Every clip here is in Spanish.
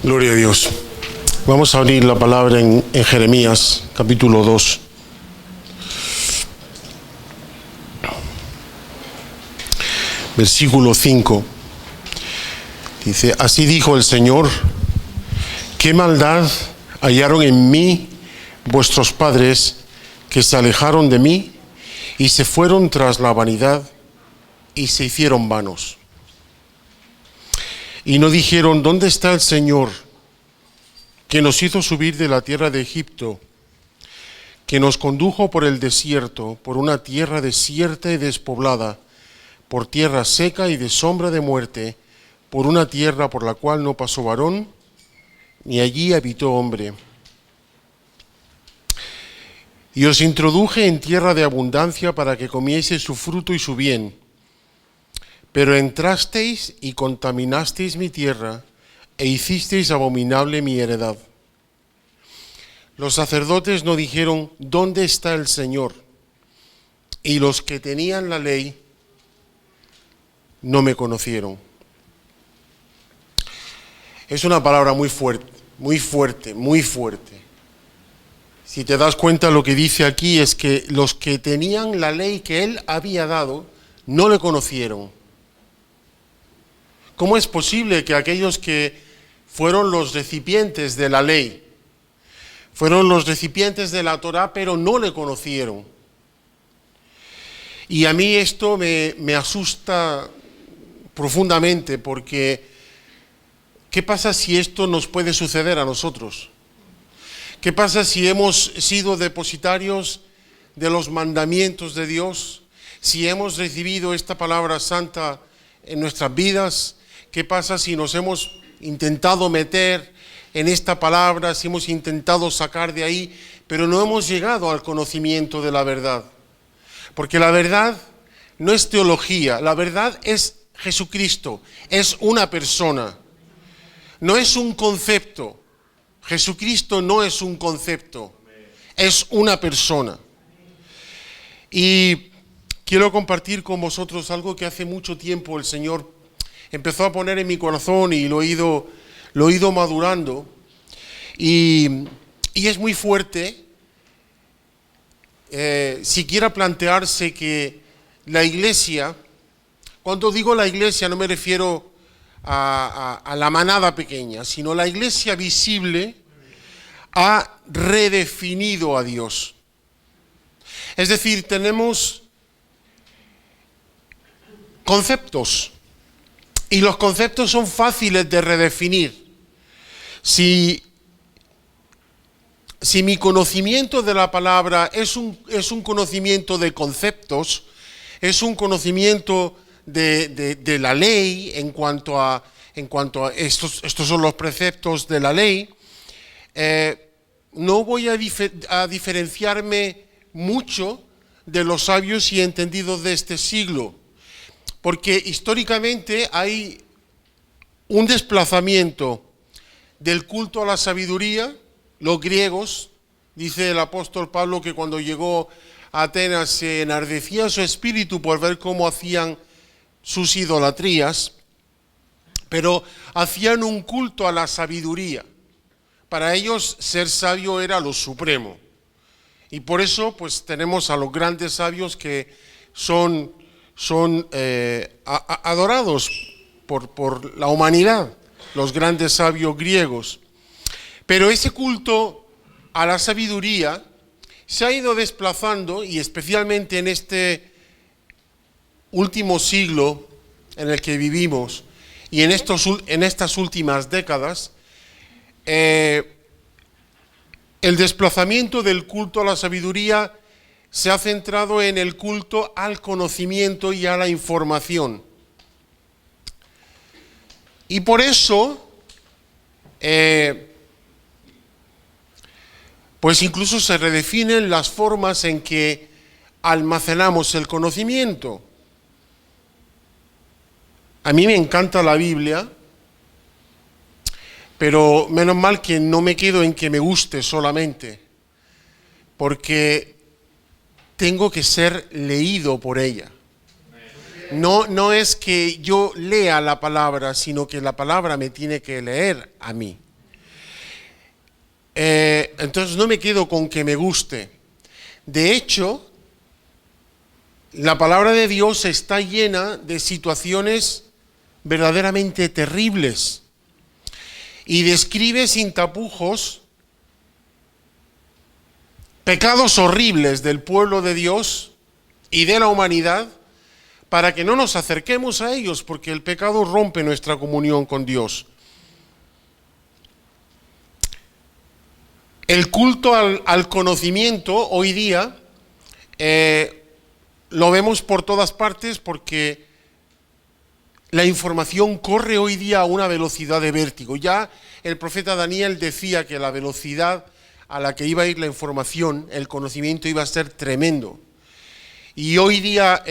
Gloria a Dios. Vamos a abrir la palabra en Jeremías, capítulo 2. Versículo 5. Dice: así dijo el Señor, ¿qué maldad hallaron en mí vuestros padres, que se alejaron de mí y se fueron tras la vanidad y se hicieron vanos? Y no dijeron: ¿dónde está el Señor, que nos hizo subir de la tierra de Egipto, que nos condujo por el desierto, por una tierra desierta y despoblada, por tierra seca y de sombra de muerte, por una tierra por la cual no pasó varón, ni allí habitó hombre? Y os introduje en tierra de abundancia para que comieseis su fruto y su bien. Pero entrasteis y contaminasteis mi tierra, e hicisteis abominable mi heredad. Los sacerdotes no dijeron: ¿dónde está el Señor? Y los que tenían la ley no me conocieron. Es una palabra muy fuerte, muy fuerte, muy fuerte. Si te das cuenta, lo que dice aquí es que los que tenían la ley que él había dado no le conocieron. ¿Cómo es posible que aquellos que fueron los recipientes de la ley, fueron los recipientes de la Torá, pero no le conocieron? Y a mí esto me asusta profundamente, porque ¿qué pasa si esto nos puede suceder a nosotros? ¿Qué pasa si hemos sido depositarios de los mandamientos de Dios? Si hemos recibido esta palabra santa en nuestras vidas, ¿qué pasa si nos hemos intentado meter en esta palabra, si hemos intentado sacar de ahí, pero no hemos llegado al conocimiento de la verdad? Porque la verdad no es teología, la verdad es Jesucristo, es una persona, no es un concepto. Jesucristo no es un concepto, es una persona. Y quiero compartir con vosotros algo que hace mucho tiempo el Señor empezó a poner en mi corazón y lo he ido madurando. Y es muy fuerte. Siquiera plantearse que la iglesia, cuando digo la iglesia no me refiero a la manada pequeña, sino la iglesia visible ha redefinido a Dios. Es decir, tenemos conceptos, y los conceptos son fáciles de redefinir. Si mi conocimiento de la palabra es un conocimiento de conceptos, es un conocimiento de la ley en cuanto a estos son los preceptos de la ley, no voy a diferenciarme mucho de los sabios y entendidos de este siglo, porque históricamente hay un desplazamiento del culto a la sabiduría. Los griegos, dice el apóstol Pablo, que cuando llegó a Atenas se enardecía su espíritu por ver cómo hacían sus idolatrías, pero hacían un culto a la sabiduría. Para ellos ser sabio era lo supremo. Y por eso pues tenemos a los grandes sabios que son adorados por la humanidad, los grandes sabios griegos. Pero ese culto a la sabiduría se ha ido desplazando, y especialmente en este último siglo en el que vivimos y en estas últimas décadas, el desplazamiento del culto a la sabiduría se ha centrado en el culto al conocimiento y a la información. Y por eso, pues incluso se redefinen las formas en que almacenamos el conocimiento. A mí me encanta la Biblia, pero menos mal que no me quedo en que me guste solamente, porque tengo que ser leído por ella. No es que yo lea la palabra, sino que la palabra me tiene que leer a mí. entonces no me quedo con que me guste. De hecho, la palabra de Dios está llena de situaciones verdaderamente terribles y describe sin tapujos pecados horribles del pueblo de Dios y de la humanidad, para que no nos acerquemos a ellos, porque el pecado rompe nuestra comunión con Dios. El culto al conocimiento hoy día lo vemos por todas partes, porque la información corre hoy día a una velocidad de vértigo. Ya el profeta Daniel decía que la velocidad a la que iba a ir la información, el conocimiento, iba a ser tremendo. Y hoy día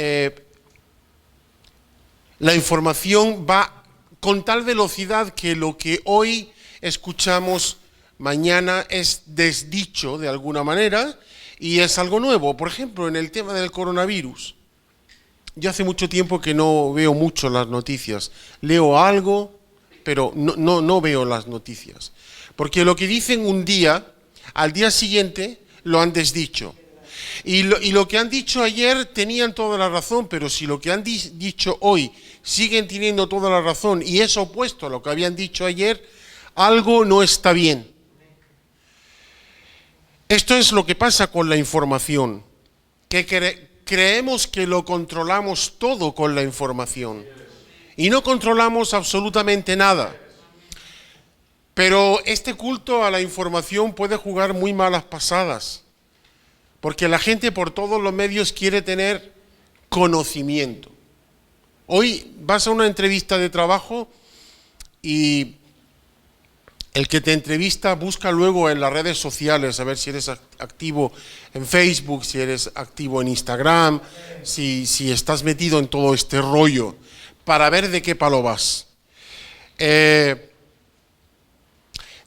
la información va con tal velocidad que lo que hoy escuchamos mañana es desdicho de alguna manera y es algo nuevo. Por ejemplo, en el tema del coronavirus. Yo hace mucho tiempo que no veo mucho las noticias. Leo algo, pero no veo las noticias. Porque lo que dicen un día, al día siguiente lo han desdicho. Y lo que han dicho ayer tenían toda la razón, pero si lo que han dicho hoy siguen teniendo toda la razón y es opuesto a lo que habían dicho ayer, algo no está bien. Esto es lo que pasa con la información, que creemos que lo controlamos todo con la información y no controlamos absolutamente nada. Pero este culto a la información puede jugar muy malas pasadas, porque la gente por todos los medios quiere tener conocimiento. Hoy vas a una entrevista de trabajo y el que te entrevista busca luego en las redes sociales a ver si eres activo en Facebook, si eres activo en Instagram, si estás metido en todo este rollo, para ver de qué palo vas.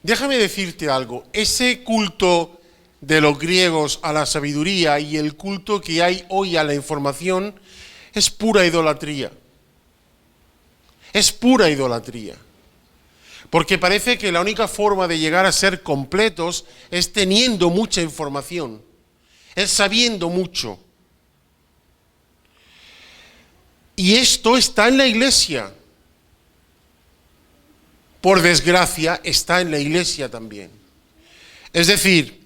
Déjame decirte algo, ese culto de los griegos a la sabiduría y el culto que hay hoy a la información es pura idolatría. Es pura idolatría. Porque parece que la única forma de llegar a ser completos es teniendo mucha información, es sabiendo mucho. Y esto está en la iglesia. Por desgracia, está en la iglesia también. Es decir,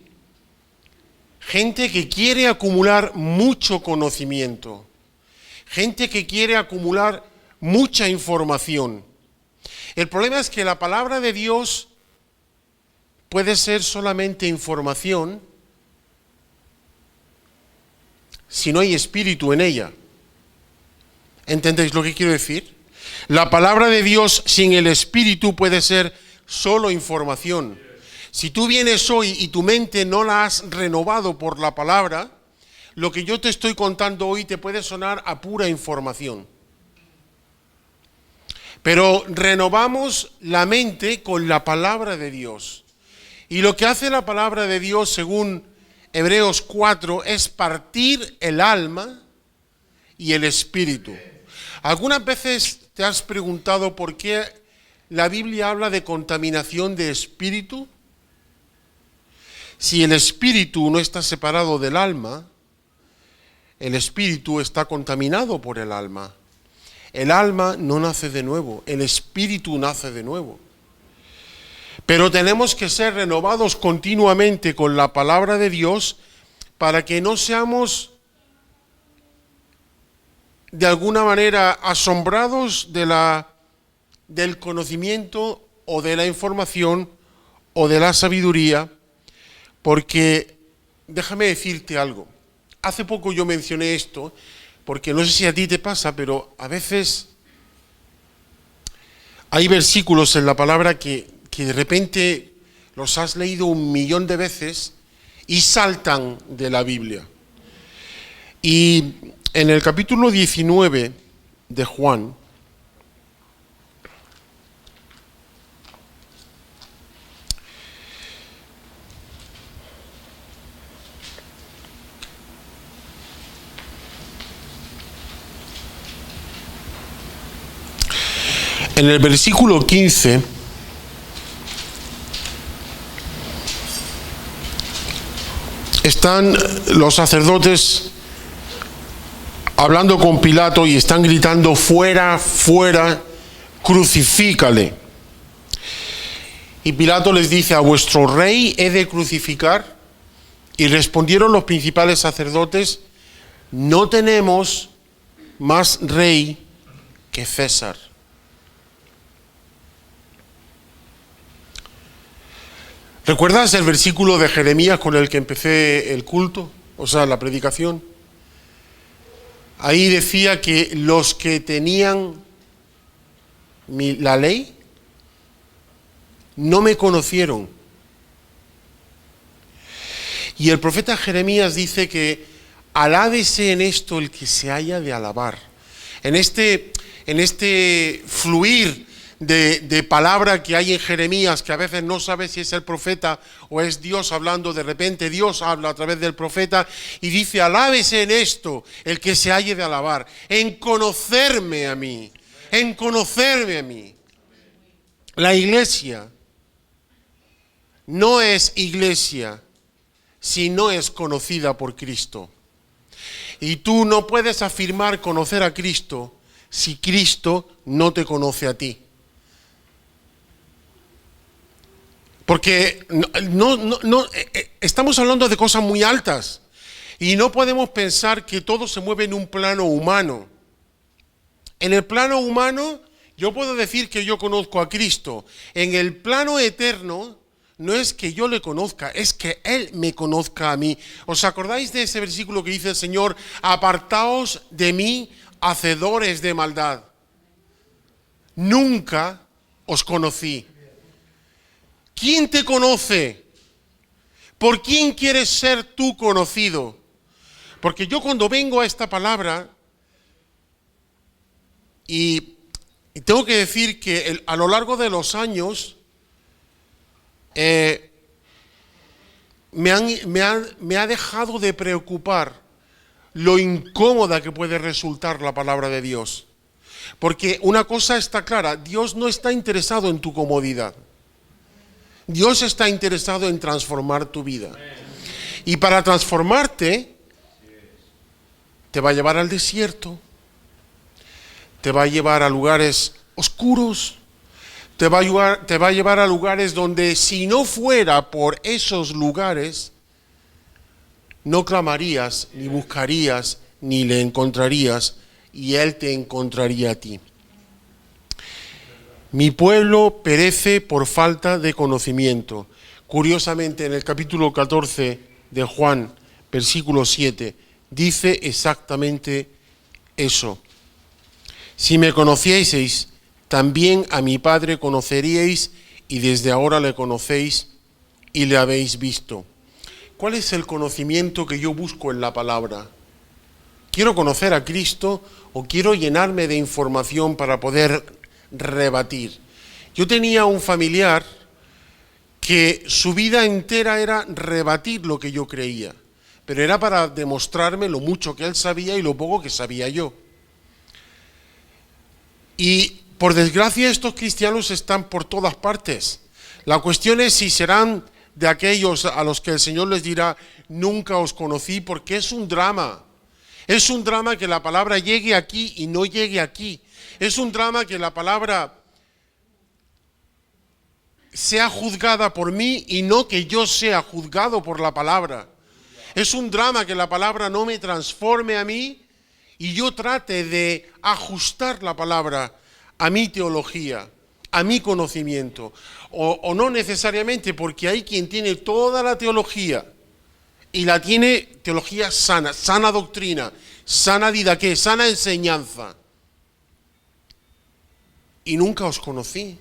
gente que quiere acumular mucho conocimiento, gente que quiere acumular mucha información. El problema es que la palabra de Dios puede ser solamente información si no hay espíritu en ella. ¿Entendéis lo que quiero decir? La palabra de Dios sin el espíritu puede ser solo información. Si tú vienes hoy y tu mente no la has renovado por la palabra, lo que yo te estoy contando hoy te puede sonar a pura información. Pero renovamos la mente con la palabra de Dios. Y lo que hace la palabra de Dios, según Hebreos 4, es partir el alma y el espíritu. ¿Algunas veces te has preguntado por qué la Biblia habla de contaminación de espíritu? Si el espíritu no está separado del alma, el espíritu está contaminado por el alma. El alma no nace de nuevo, el espíritu nace de nuevo. Pero tenemos que ser renovados continuamente con la palabra de Dios para que no seamos de alguna manera asombrados del conocimiento o de la información o de la sabiduría, porque déjame decirte algo. Hace poco yo mencioné esto, porque no sé si a ti te pasa, pero a veces hay versículos en la palabra que de repente los has leído 1.000.000 de veces y saltan de la Biblia. Y en el capítulo 19 de Juan, en el versículo 15, están los sacerdotes hablando con Pilato y están gritando: fuera, fuera, crucifícale. Y Pilato les dice: ¿a vuestro rey he de crucificar? Y respondieron los principales sacerdotes: no tenemos más rey que César. ¿Recuerdas el versículo de Jeremías con el que empecé el culto? O sea, la predicación. Ahí decía que los que tenían la ley no me conocieron. Y el profeta Jeremías dice que alábese en esto el que se haya de alabar. En este fluir de palabra que hay en Jeremías, que a veces no sabe si es el profeta o es Dios hablando, de repente Dios habla a través del profeta y dice: alábese en esto el que se haya de alabar, en conocerme a mí, en conocerme a mí. La iglesia no es iglesia si no es conocida por Cristo. Y tú no puedes afirmar conocer a Cristo si Cristo no te conoce a ti. Porque estamos hablando de cosas muy altas y no podemos pensar que todo se mueve en un plano humano. En el plano humano yo puedo decir que yo conozco a Cristo. En el plano eterno no es que yo le conozca, es que Él me conozca a mí. ¿Os acordáis de ese versículo que dice el Señor: apartaos de mí, hacedores de maldad? Nunca os conocí. ¿Quién te conoce? ¿Por quién quieres ser tú conocido? Porque yo cuando vengo a esta palabra, y tengo que decir que a lo largo de los años me ha dejado de preocupar lo incómoda que puede resultar la palabra de Dios. Porque una cosa está clara: Dios no está interesado en tu comodidad. Dios está interesado en transformar tu vida. Y para transformarte, te va a llevar al desierto, te va a llevar a lugares oscuros, te va a llevar a lugares donde, si no fuera por esos lugares, no clamarías, ni buscarías, ni le encontrarías, y Él te encontraría a ti. Mi pueblo perece por falta de conocimiento. Curiosamente, en el capítulo 14 de Juan, versículo 7, dice exactamente eso. Si me conocieseis, también a mi Padre conoceríais, y desde ahora le conocéis y le habéis visto. ¿Cuál es el conocimiento que yo busco en la palabra? ¿Quiero conocer a Cristo o quiero llenarme de información para poder rebatir? Yo tenía un familiar que su vida entera era rebatir lo que yo creía, pero era para demostrarme lo mucho que él sabía y lo poco que sabía yo. Y por desgracia estos cristianos están por todas partes. La cuestión es si serán de aquellos a los que el Señor les dirá: nunca os conocí, porque es un drama. Es un drama que la palabra llegue aquí y no llegue aquí. Es un drama que la palabra sea juzgada por mí y no que yo sea juzgado por la palabra. Es un drama que la palabra no me transforme a mí y yo trate de ajustar la palabra a mi teología, a mi conocimiento. O no necesariamente, porque hay quien tiene toda la teología y la tiene teología sana, sana doctrina, sana didaqué, sana enseñanza. Y nunca os conocí.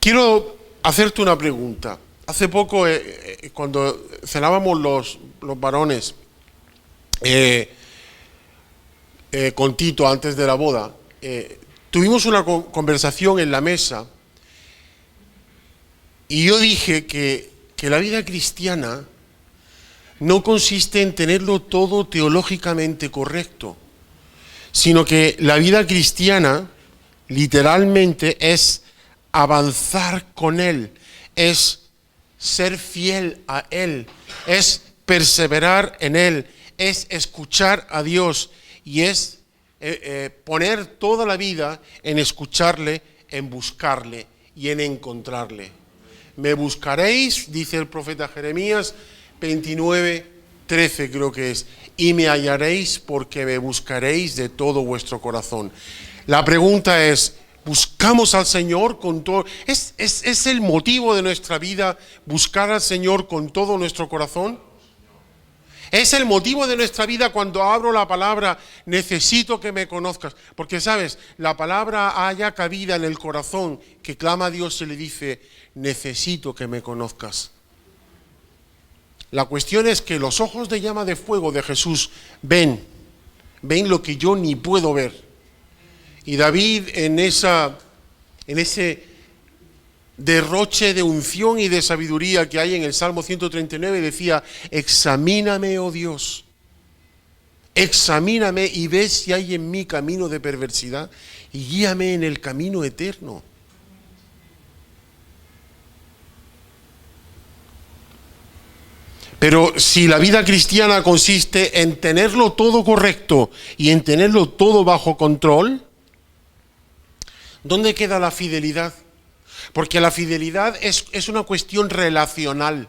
Quiero hacerte una pregunta. Hace poco, cuando cenábamos los varones con Tito antes de la boda, tuvimos una conversación en la mesa y yo dije que la vida cristiana no consiste en tenerlo todo teológicamente correcto, sino que la vida cristiana literalmente es avanzar con Él, es ser fiel a Él, es perseverar en Él, es escuchar a Dios y es poner toda la vida en escucharle, en buscarle y en encontrarle. Me buscaréis, dice el profeta Jeremías 29:13 creo que es, y me hallaréis porque me buscaréis de todo vuestro corazón. La pregunta es, ¿buscamos al Señor con todo? ¿Es el motivo de nuestra vida buscar al Señor con todo nuestro corazón? Es el motivo de nuestra vida cuando abro la palabra, necesito que me conozcas. Porque, ¿sabes? La palabra haya cabida en el corazón que clama a Dios y le dice, necesito que me conozcas. La cuestión es que los ojos de llama de fuego de Jesús ven lo que yo ni puedo ver. Y David en ese derroche de unción y de sabiduría que hay en el Salmo 139 decía, examíname, oh Dios, examíname y ve si hay en mí camino de perversidad y guíame en el camino eterno. Pero si la vida cristiana consiste en tenerlo todo correcto y en tenerlo todo bajo control, ¿dónde queda la fidelidad? Porque la fidelidad es una cuestión relacional.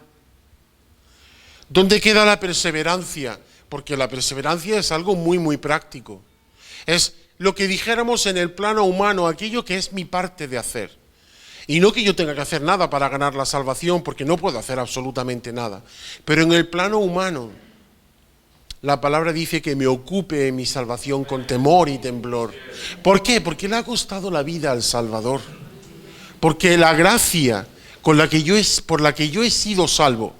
¿Dónde queda la perseverancia? Porque la perseverancia es algo muy, muy práctico. Es lo que dijéramos en el plano humano, aquello que es mi parte de hacer. Y no que yo tenga que hacer nada para ganar la salvación, porque no puedo hacer absolutamente nada. Pero en el plano humano, la palabra dice que me ocupe en mi salvación con temor y temblor. ¿Por qué? Porque le ha costado la vida al Salvador. Porque la gracia por la que yo he sido salvo,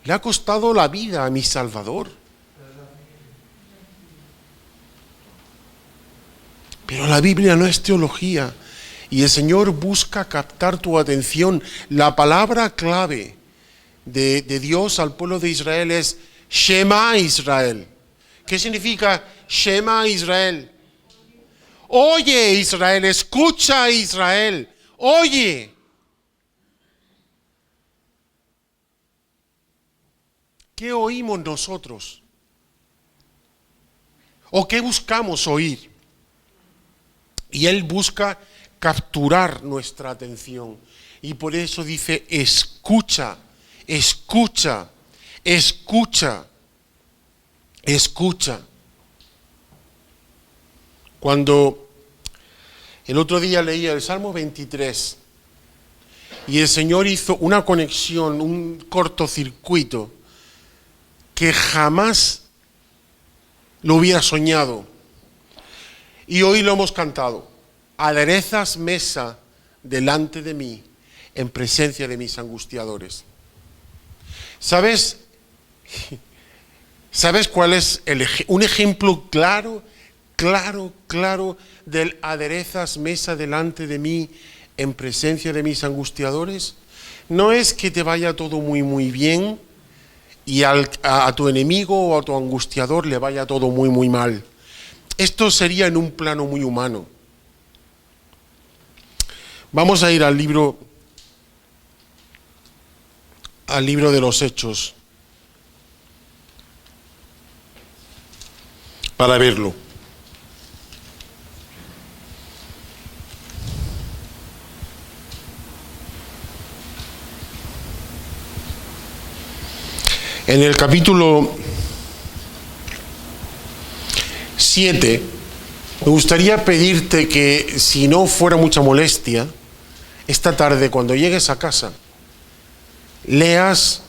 le ha costado la vida a mi Salvador. Pero la Biblia no es teología. Y el Señor busca captar tu atención. La palabra clave de Dios al pueblo de Israel es Shema Israel. ¿Qué significa Shema Israel? Oye Israel, escucha Israel. Oye, ¿qué oímos nosotros? ¿O qué buscamos oír? Y Él busca capturar nuestra atención. Y por eso dice, escucha, escucha, escucha, escucha. Cuando el otro día leía el Salmo 23 y el Señor hizo una conexión, un cortocircuito que jamás lo hubiera soñado. Y hoy lo hemos cantado. Aderezas mesa delante de mí en presencia de mis angustiadores. ¿Sabes cuál es un ejemplo claro del aderezas mesa delante de mí en presencia de mis angustiadores? No es que te vaya todo muy muy bien y a tu enemigo o a tu angustiador le vaya todo muy muy mal. Esto sería en un plano muy humano. Vamos a ir al libro de los Hechos para verlo. En el capítulo 7, me gustaría pedirte que, si no fuera mucha molestia, esta tarde cuando llegues a casa, leas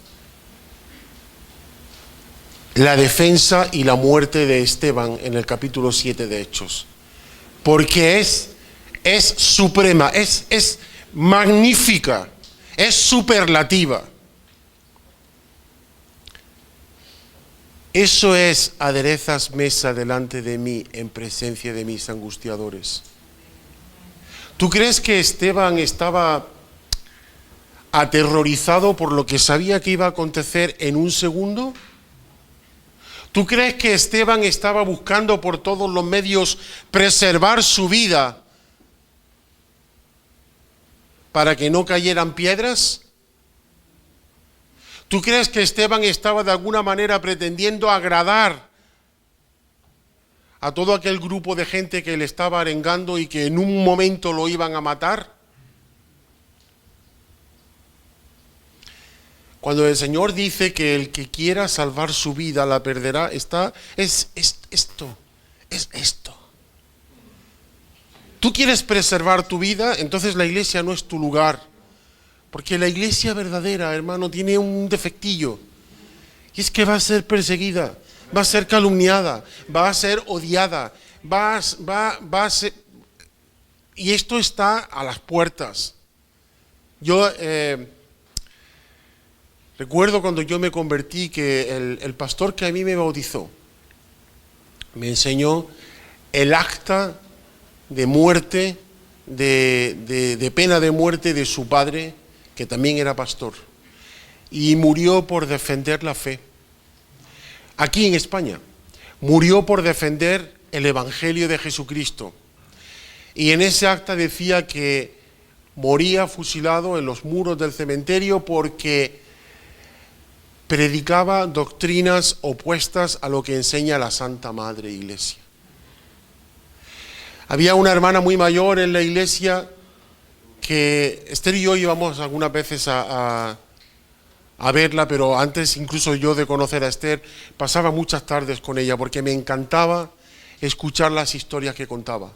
la defensa y la muerte de Esteban en el capítulo 7 de Hechos. Porque es suprema, es magnífica, es superlativa. Eso es aderezas mesa delante de mí en presencia de mis angustiadores. ¿Tú crees que Esteban estaba aterrorizado por lo que sabía que iba a acontecer en un segundo? ¿Tú crees que Esteban estaba buscando por todos los medios preservar su vida para que no cayeran piedras? ¿Tú crees que Esteban estaba de alguna manera pretendiendo agradar a todo aquel grupo de gente que le estaba arengando y que en un momento lo iban a matar? Cuando el Señor dice que el que quiera salvar su vida la perderá, es esto. ¿Tú quieres preservar tu vida? Entonces la iglesia no es tu lugar. Porque la iglesia verdadera, hermano, tiene un defectillo. Y es que va a ser perseguida, va a ser calumniada, va a ser odiada, va a ser... Y esto está a las puertas. Yo recuerdo cuando yo me convertí que el pastor que a mí me bautizó me enseñó el acta de muerte, de pena de muerte de su padre, que también era pastor, y murió por defender la fe. Aquí en España, murió por defender el Evangelio de Jesucristo. Y en ese acta decía que moría fusilado en los muros del cementerio porque predicaba doctrinas opuestas a lo que enseña la Santa Madre Iglesia. Había una hermana muy mayor en la iglesia que Esther y yo íbamos algunas veces a verla, pero antes incluso yo de conocer a Esther, pasaba muchas tardes con ella porque me encantaba escuchar las historias que contaba.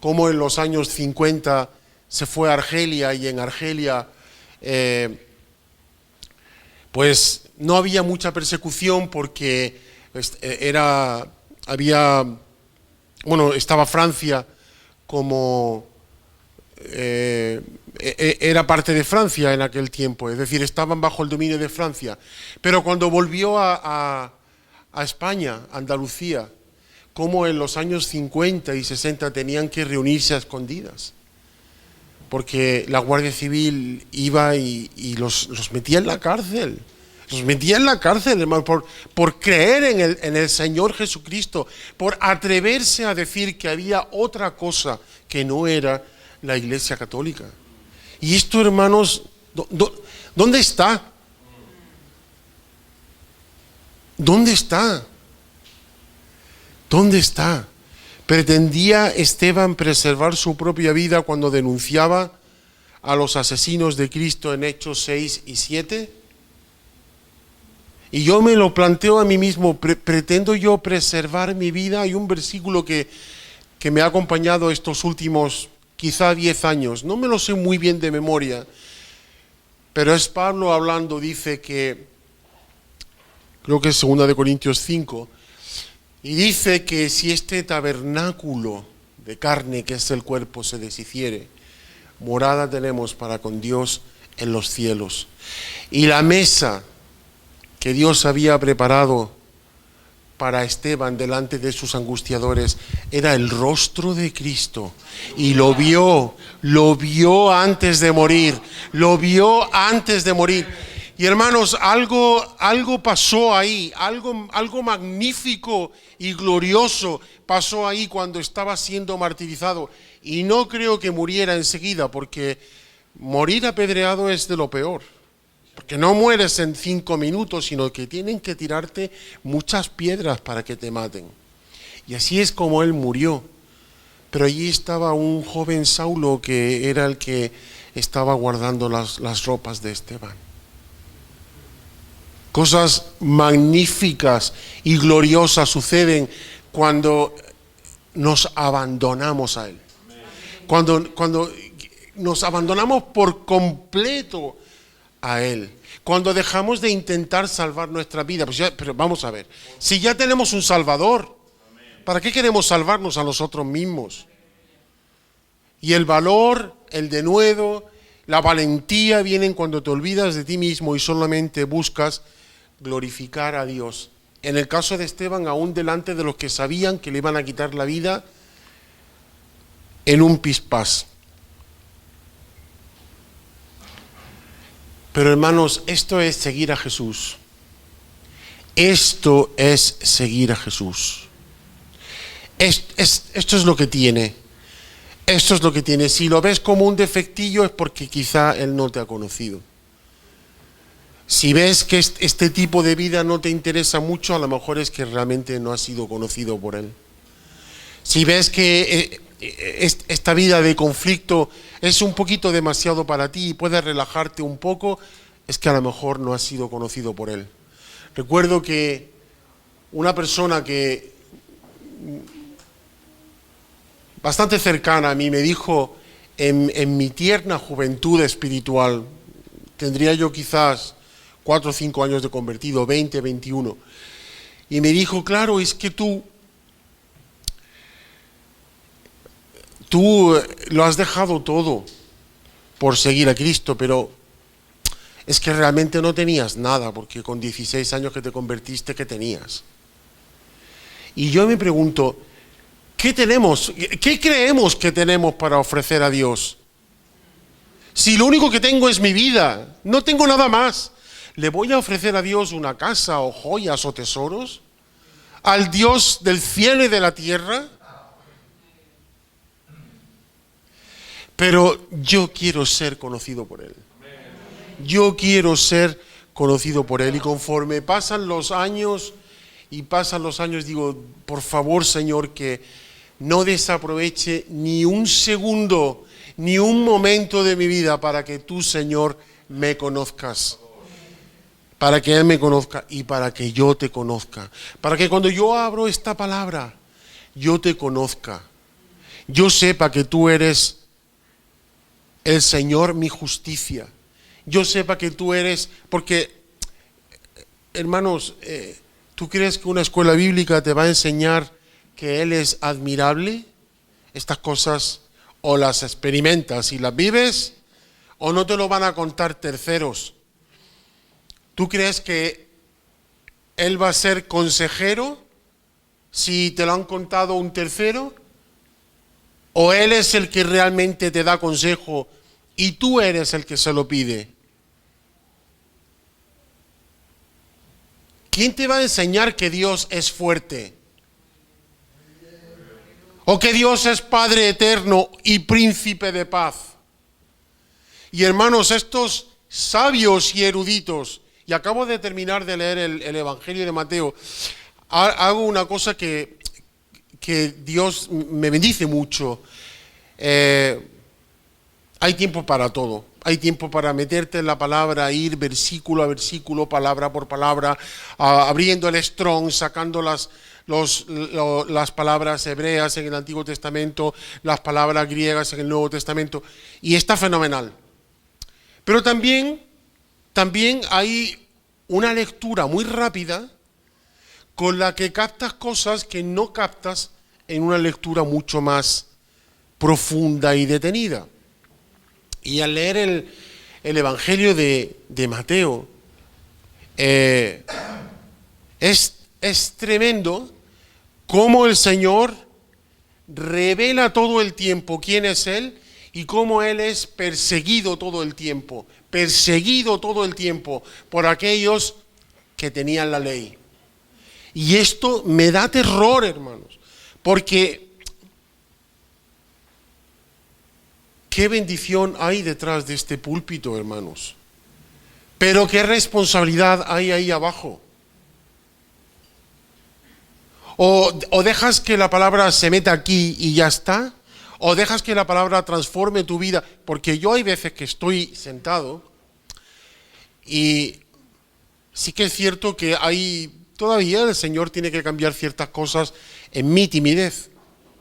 Cómo en los años 50 se fue a Argelia y en Argelia pues no había mucha persecución porque estaba Francia como... era parte de Francia en aquel tiempo, es decir, estaban bajo el dominio de Francia. Pero cuando volvió a España, Andalucía, como en los años 50 y 60 tenían que reunirse a escondidas, porque la Guardia Civil iba y los metía en la cárcel. Los metía en la cárcel, hermano, por creer en el Señor Jesucristo, por atreverse a decir que había otra cosa que no era la Iglesia Católica. Y esto, hermanos, ¿dónde está? ¿Dónde está? ¿Dónde está? ¿Pretendía Esteban preservar su propia vida cuando denunciaba a los asesinos de Cristo en Hechos 6 y 7? Y yo me lo planteo a mí mismo, ¿pretendo yo preservar mi vida? Hay un versículo que me ha acompañado estos últimos quizá 10 años, no me lo sé muy bien de memoria, pero es Pablo hablando, dice que, creo que es 2 de Corintios 5, y dice que si este tabernáculo de carne que es el cuerpo se deshiciere, morada tenemos para con Dios en los cielos. Y la mesa que Dios había preparado para Esteban delante de sus angustiadores era el rostro de Cristo, y lo vio antes de morir, Y hermanos, algo pasó ahí, algo magnífico y glorioso pasó ahí cuando estaba siendo martirizado, y no creo que muriera enseguida, porque morir apedreado es de lo peor. Porque no mueres en 5 minutos, sino que tienen que tirarte muchas piedras para que te maten. Y así es como él murió. Pero allí estaba un joven Saulo que era el que estaba guardando las ropas de Esteban. Cosas magníficas y gloriosas suceden cuando nos abandonamos a Él. Cuando nos abandonamos por completo a Él, cuando dejamos de intentar salvar nuestra vida. Pero vamos a ver, si ya tenemos un Salvador, ¿para qué queremos salvarnos a nosotros mismos? Y el valor, el denuedo, la valentía vienen cuando te olvidas de ti mismo y solamente buscas glorificar a Dios. En el caso de Esteban, aún delante de los que sabían que le iban a quitar la vida en un pispás. Pero hermanos, esto es seguir a Jesús. Esto es seguir a Jesús. Esto es lo que tiene. Esto es lo que tiene. Si lo ves como un defectillo es porque quizá Él no te ha conocido. Si ves que este tipo de vida no te interesa mucho, a lo mejor es que realmente no has sido conocido por Él. Si ves que esta vida de conflicto es un poquito demasiado para ti y puedes relajarte un poco, es que a lo mejor no has sido conocido por Él. Recuerdo que una persona que bastante cercana a mí me dijo en mi tierna juventud espiritual, tendría yo quizás 4 o 5 años de convertido, 20, 21, y me dijo, claro, es que tú lo has dejado todo por seguir a Cristo, pero es que realmente no tenías nada, porque con 16 años que te convertiste, ¿qué tenías? Y yo me pregunto, ¿qué tenemos? ¿Qué creemos que tenemos para ofrecer a Dios? Si lo único que tengo es mi vida, no tengo nada más, ¿le voy a ofrecer a Dios una casa o joyas o tesoros? ¿Al Dios del cielo y de la tierra? Pero yo quiero ser conocido por Él. Yo quiero ser conocido por Él. Y conforme pasan los años, digo, por favor, Señor, que no desaproveche ni un segundo, ni un momento de mi vida para que tú, Señor, me conozcas. Para que Él me conozca y para que yo te conozca. Para que cuando yo abro esta palabra, yo te conozca. Yo sepa que tú eres el Señor, mi justicia. Yo sepa que tú eres, porque, hermanos, ¿tú crees que una escuela bíblica te va a enseñar que Él es admirable? Estas cosas o las experimentas y las vives, o no te lo van a contar terceros. ¿Tú crees que Él va a ser consejero si te lo han contado un tercero? ¿O Él es el que realmente te da consejo y tú eres el que se lo pide? ¿Quién te va a enseñar que Dios es fuerte? ¿O que Dios es Padre eterno y príncipe de paz? Y hermanos, estos sabios y eruditos, y acabo de terminar de leer el Evangelio de Mateo, hago una cosa que Dios me bendice mucho. Hay tiempo para todo. Hay tiempo para meterte en la palabra, ir versículo a versículo, palabra por palabra, abriendo el Strong, sacando las palabras hebreas en el Antiguo Testamento, las palabras griegas en el Nuevo Testamento, y está fenomenal. Pero también hay una lectura muy rápida con la que captas cosas que no captas en una lectura mucho más profunda y detenida. Y al leer el Evangelio de Mateo, es tremendo cómo el Señor revela todo el tiempo quién es Él y cómo Él es perseguido todo el tiempo por aquellos que tenían la ley. Y esto me da terror, hermanos, porque qué bendición hay detrás de este púlpito, hermanos. Pero qué responsabilidad hay ahí abajo. O dejas que la palabra se meta aquí y ya está, o dejas que la palabra transforme tu vida, porque yo hay veces que estoy sentado y sí que es cierto que todavía el Señor tiene que cambiar ciertas cosas en mi timidez.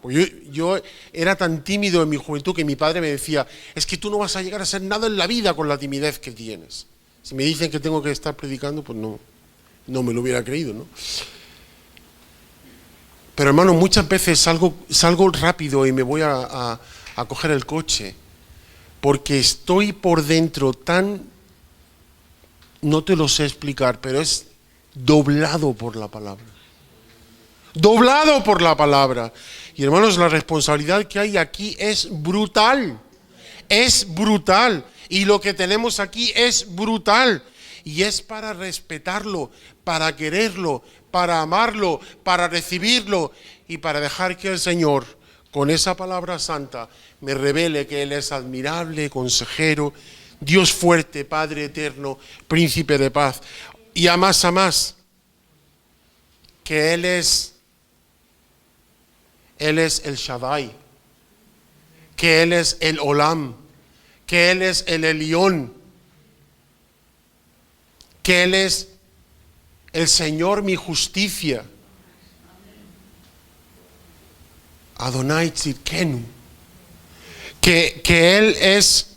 Pues yo era tan tímido en mi juventud que mi padre me decía, es que tú no vas a llegar a ser nada en la vida con la timidez que tienes. Si me dicen que tengo que estar predicando, pues no me lo hubiera creído, ¿no? Pero hermano, muchas veces salgo rápido y me voy a coger el coche, porque estoy por dentro no te lo sé explicar, pero es doblado por la palabra. Doblado por la palabra. Y hermanos, la responsabilidad que hay aquí es brutal. Es brutal. Y lo que tenemos aquí es brutal. Y es para respetarlo, para quererlo, para amarlo, para recibirlo y para dejar que el Señor, con esa palabra santa, me revele que Él es admirable, consejero, Dios fuerte, Padre eterno, príncipe de paz. Y a más, que Él es el Shaddai, que Él es el Olam, que Él es el Elión, que Él es el Señor mi justicia. Adonai Tzidkenu. Que Él es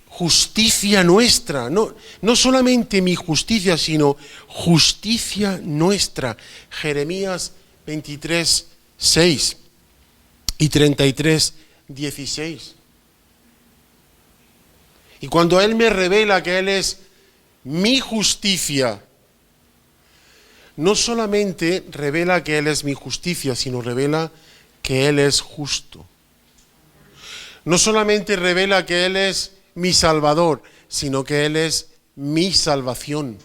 justicia nuestra, no solamente mi justicia, sino justicia nuestra. Jeremías 23, 6 y 33, 16. Y cuando Él me revela que Él es mi justicia, no solamente revela que Él es mi justicia, sino revela que Él es justo. No solamente revela que Él es mi Salvador, sino que Él es mi salvación.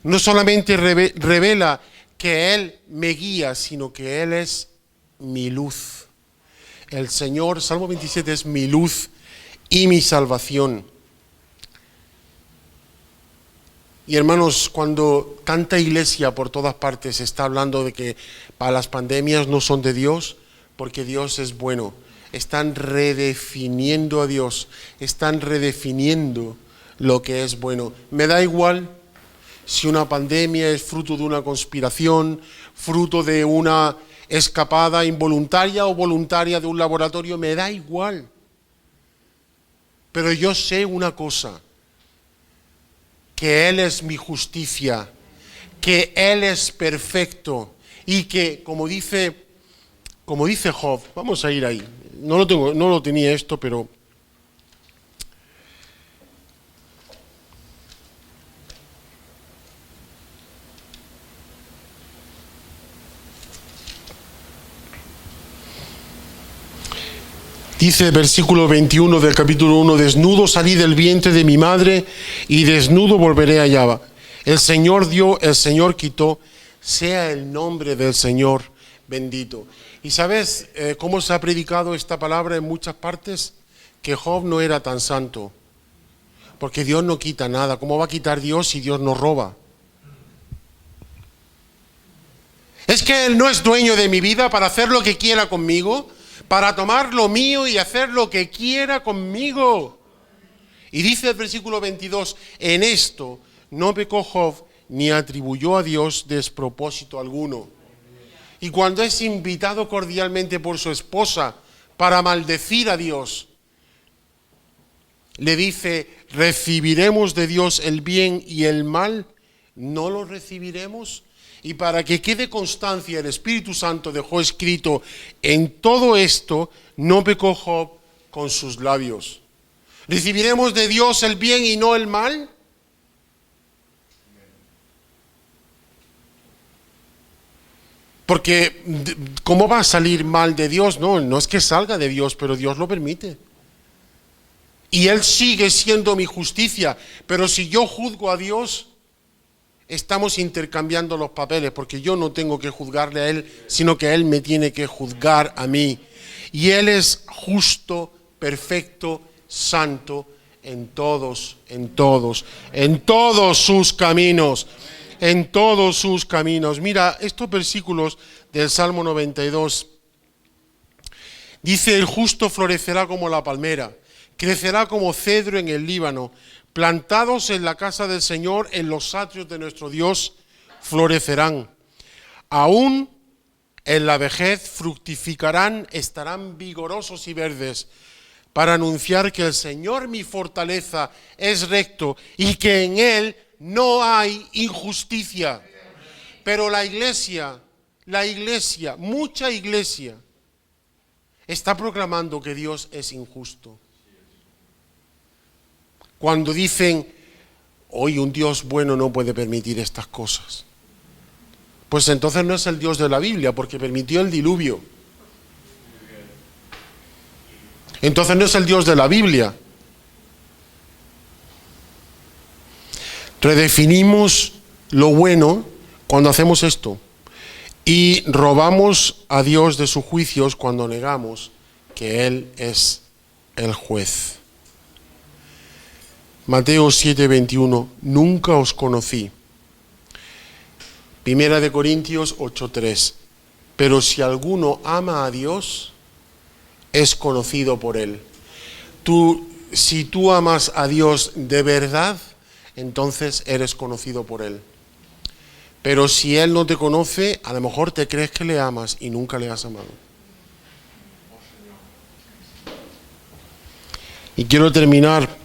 No solamente revela que Él me guía, sino que Él es mi luz. El Señor, Salmo 27, es mi luz y mi salvación. Y hermanos, cuando tanta iglesia por todas partes está hablando de que para las pandemias no son de Dios, porque Dios es bueno, están redefiniendo a Dios, están redefiniendo lo que es bueno. Me da igual si una pandemia es fruto de una conspiración, fruto de una escapada involuntaria o voluntaria de un laboratorio, me da igual. Pero yo sé una cosa, que Él es mi justicia, que Él es perfecto y que, como dice Job, vamos a ir ahí, no lo tenía esto, pero dice versículo 21 del capítulo 1, desnudo salí del vientre de mi madre y desnudo volveré allá. El Señor dio, el Señor quitó, sea el nombre del Señor bendito. ¿Y sabes cómo se ha predicado esta palabra en muchas partes? Que Job no era tan santo, porque Dios no quita nada. ¿Cómo va a quitar Dios si Dios no roba? Es que Él no es dueño de mi vida para hacer lo que quiera conmigo, para tomar lo mío y hacer lo que quiera conmigo. Y dice el versículo 22, en esto no pecó Job ni atribuyó a Dios despropósito alguno. Y cuando es invitado cordialmente por su esposa para maldecir a Dios, le dice, ¿recibiremos de Dios el bien y el mal? ¿No lo recibiremos? Y para que quede constancia, el Espíritu Santo dejó escrito, en todo esto no pecó Job con sus labios. ¿Recibiremos de Dios el bien y no el mal? Porque, ¿cómo va a salir mal de Dios? No es que salga de Dios, pero Dios lo permite. Y Él sigue siendo mi justicia, pero si yo juzgo a Dios, estamos intercambiando los papeles, porque yo no tengo que juzgarle a Él, sino que Él me tiene que juzgar a mí. Y Él es justo, perfecto, santo en todos sus caminos. En todos sus caminos. Mira, estos versículos del Salmo 92. Dice, el justo florecerá como la palmera, crecerá como cedro en el Líbano, plantados en la casa del Señor, en los atrios de nuestro Dios, florecerán. Aún en la vejez fructificarán, estarán vigorosos y verdes, para anunciar que el Señor mi fortaleza es recto y que en Él no hay injusticia. Pero la iglesia, mucha iglesia, está proclamando que Dios es injusto. Cuando dicen, hoy un Dios bueno no puede permitir estas cosas. Pues entonces no es el Dios de la Biblia, porque permitió el diluvio. Entonces no es el Dios de la Biblia. Redefinimos lo bueno cuando hacemos esto y robamos a Dios de sus juicios cuando negamos que Él es el juez. Mateo 7:21, nunca os conocí. Primera de Corintios 8:3, pero si alguno ama a Dios, es conocido por Él. Si tú amas a Dios de verdad, entonces eres conocido por Él. Pero si Él no te conoce, a lo mejor te crees que le amas y nunca le has amado. Y quiero terminar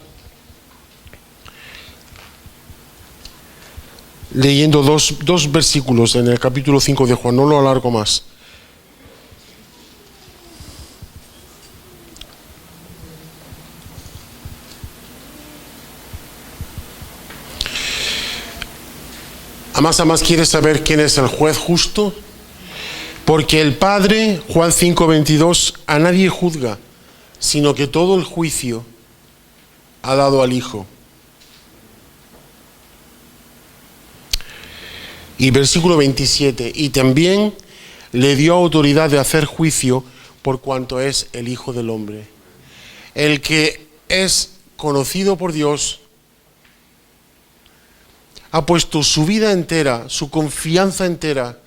leyendo dos versículos en el capítulo 5 de Juan, no lo alargo más. Además, ¿quieres saber quién es el juez justo? Porque el Padre, Juan 5:22, a nadie juzga, sino que todo el juicio ha dado al Hijo. Y versículo 27, y también le dio autoridad de hacer juicio por cuanto es el Hijo del Hombre. El que es conocido por Dios ha puesto su vida entera, su confianza entera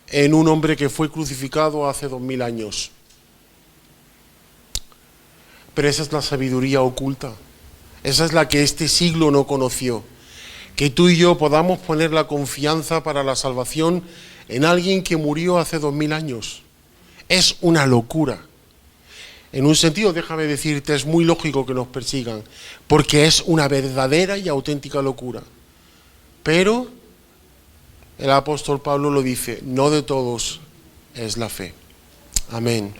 en un hombre que fue crucificado hace 2000 años. Pero esa es la sabiduría oculta. Esa es la que este siglo no conoció. Que tú y yo podamos poner la confianza para la salvación en alguien que murió hace 2000 años. Es una locura. En un sentido, déjame decirte, es muy lógico que nos persigan, porque es una verdadera y auténtica locura. Pero el apóstol Pablo lo dice, no de todos es la fe. Amén.